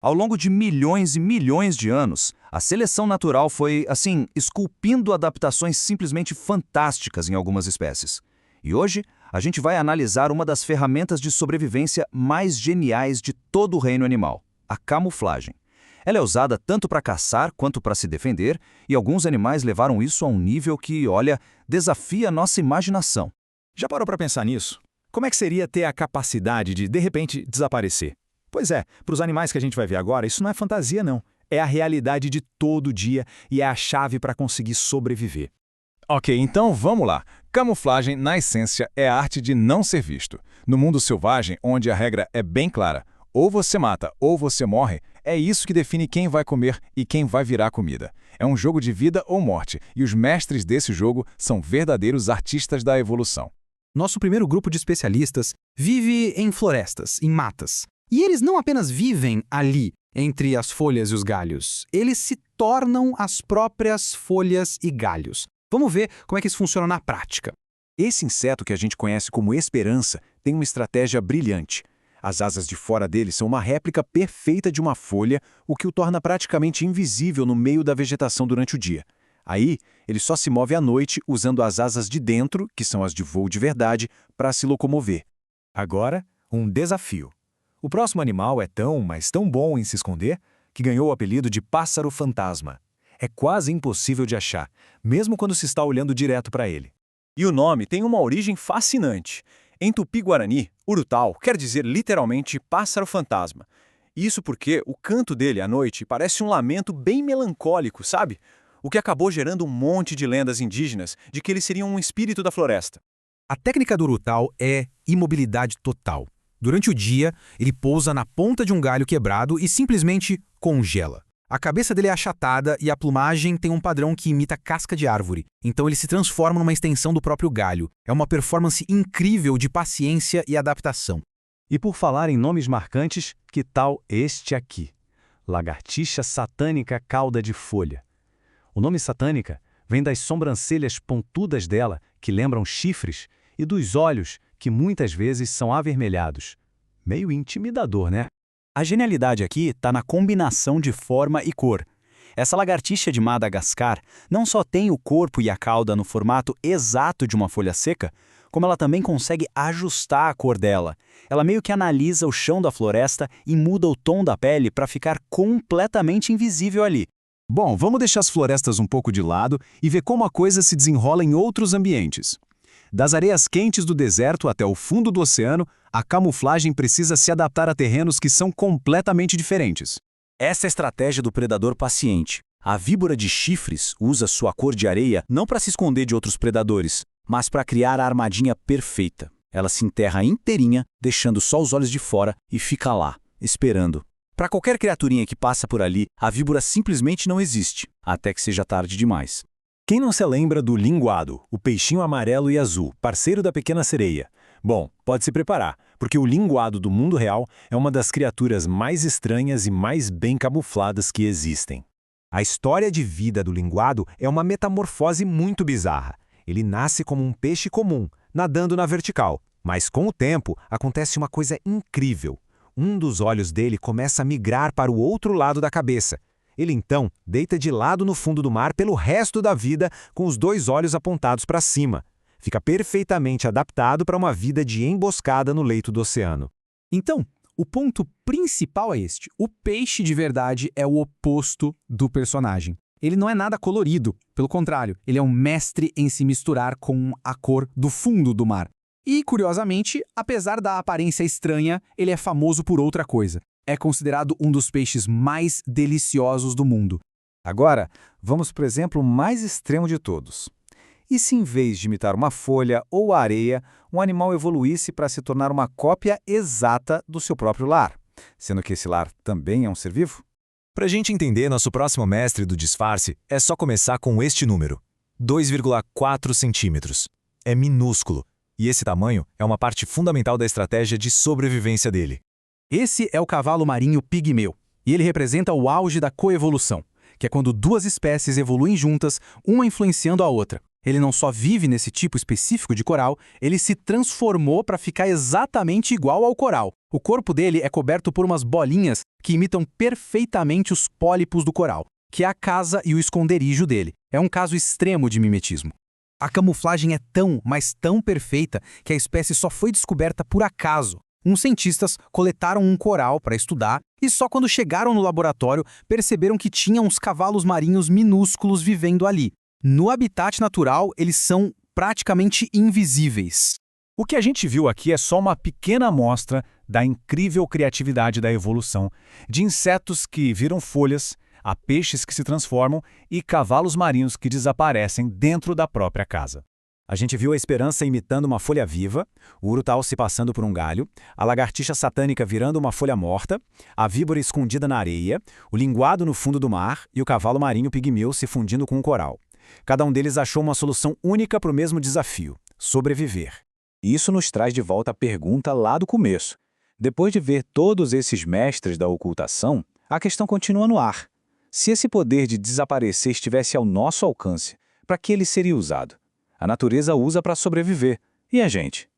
Ao longo de milhões e milhões de anos, a seleção natural foi, assim, esculpindo adaptações simplesmente fantásticas em algumas espécies. E hoje, a gente vai analisar uma das ferramentas de sobrevivência mais geniais de todo o reino animal, a camuflagem. Ela é usada tanto para caçar quanto para se defender, e alguns animais levaram isso a um nível que, olha, desafia nossa imaginação. Já parou para pensar nisso? Como é que seria ter a capacidade de repente, desaparecer? Pois é, para os animais que a gente vai ver agora, isso não é fantasia, não. É a realidade de todo dia e é a chave para conseguir sobreviver. Ok, então vamos lá. Camuflagem, na essência, é a arte de não ser visto. No mundo selvagem, onde a regra é bem clara, ou você mata ou você morre, é isso que define quem vai comer e quem vai virar comida. É um jogo de vida ou morte, e os mestres desse jogo são verdadeiros artistas da evolução. Nosso primeiro grupo de especialistas vive em florestas, em matas. E eles não apenas vivem ali, entre as folhas e os galhos. Eles se tornam as próprias folhas e galhos. Vamos ver como é que isso funciona na prática. Esse inseto que a gente conhece como esperança tem uma estratégia brilhante. As asas de fora dele são uma réplica perfeita de uma folha, o que o torna praticamente invisível no meio da vegetação durante o dia. Aí, ele só se move à noite usando as asas de dentro, que são as de voo de verdade, para se locomover. Agora, um desafio. O próximo animal é tão, mas tão bom em se esconder, que ganhou o apelido de pássaro fantasma. É quase impossível de achar, mesmo quando se está olhando direto para ele. E o nome tem uma origem fascinante. Em Tupi-Guarani, urutau quer dizer literalmente pássaro fantasma. Isso porque o canto dele à noite parece um lamento bem melancólico, sabe? O que acabou gerando um monte de lendas indígenas de que ele seria um espírito da floresta. A técnica do urutau é imobilidade total. Durante o dia, ele pousa na ponta de um galho quebrado e simplesmente congela. A cabeça dele é achatada e a plumagem tem um padrão que imita casca de árvore, então ele se transforma numa extensão do próprio galho. É uma performance incrível de paciência e adaptação. E por falar em nomes marcantes, que tal este aqui? Lagartixa satânica cauda de folha. O nome satânica vem das sobrancelhas pontudas dela, que lembram chifres, e dos olhos, que muitas vezes são avermelhados. Meio intimidador, né? A genialidade aqui está na combinação de forma e cor. Essa lagartixa de Madagascar não só tem o corpo e a cauda no formato exato de uma folha seca, como ela também consegue ajustar a cor dela. Ela meio que analisa o chão da floresta e muda o tom da pele para ficar completamente invisível ali. Bom, vamos deixar as florestas um pouco de lado e ver como a coisa se desenrola em outros ambientes. Das areias quentes do deserto até o fundo do oceano, a camuflagem precisa se adaptar a terrenos que são completamente diferentes. Essa é a estratégia do predador paciente. A víbora de chifres usa sua cor de areia não para se esconder de outros predadores, mas para criar a armadilha perfeita. Ela se enterra inteirinha, deixando só os olhos de fora e fica lá, esperando. Para qualquer criaturinha que passa por ali, a víbora simplesmente não existe, até que seja tarde demais. Quem não se lembra do linguado, o peixinho amarelo e azul, parceiro da pequena sereia? Bom, pode se preparar, porque o linguado do mundo real é uma das criaturas mais estranhas e mais bem camufladas que existem. A história de vida do linguado é uma metamorfose muito bizarra. Ele nasce como um peixe comum, nadando na vertical, mas com o tempo acontece uma coisa incrível. Um dos olhos dele começa a migrar para o outro lado da cabeça. Ele então deita de lado no fundo do mar pelo resto da vida com os dois olhos apontados para cima. Fica perfeitamente adaptado para uma vida de emboscada no leito do oceano. Então, o ponto principal é este. O peixe de verdade é o oposto do personagem. Ele não é nada colorido, pelo contrário, ele é um mestre em se misturar com a cor do fundo do mar. E, curiosamente, apesar da aparência estranha, ele é famoso por outra coisa. É considerado um dos peixes mais deliciosos do mundo. Agora, vamos para o exemplo mais extremo de todos. E se em vez de imitar uma folha ou areia, um animal evoluísse para se tornar uma cópia exata do seu próprio lar, sendo que esse lar também é um ser vivo? Para a gente entender nosso próximo mestre do disfarce, é só começar com este número: 2,4 centímetros. É minúsculo, e esse tamanho é uma parte fundamental da estratégia de sobrevivência dele. Esse é o cavalo marinho pigmeu, e ele representa o auge da coevolução, que é quando duas espécies evoluem juntas, uma influenciando a outra. Ele não só vive nesse tipo específico de coral, ele se transformou para ficar exatamente igual ao coral. O corpo dele é coberto por umas bolinhas que imitam perfeitamente os pólipos do coral, que é a casa e o esconderijo dele. É um caso extremo de mimetismo. A camuflagem é tão, mas tão perfeita que a espécie só foi descoberta por acaso. Uns cientistas coletaram um coral para estudar e só quando chegaram no laboratório perceberam que tinha uns cavalos marinhos minúsculos vivendo ali. No habitat natural, eles são praticamente invisíveis. O que a gente viu aqui é só uma pequena amostra da incrível criatividade da evolução, de insetos que viram folhas, a peixes que se transformam e cavalos marinhos que desaparecem dentro da própria casa. A gente viu a esperança imitando uma folha viva, o urutau se passando por um galho, a lagartixa satânica virando uma folha morta, a víbora escondida na areia, o linguado no fundo do mar e o cavalo marinho pigmeu se fundindo com o coral. Cada um deles achou uma solução única para o mesmo desafio: sobreviver. Isso nos traz de volta a pergunta lá do começo. Depois de ver todos esses mestres da ocultação, a questão continua no ar. Se esse poder de desaparecer estivesse ao nosso alcance, para que ele seria usado? A natureza usa para sobreviver. E a gente?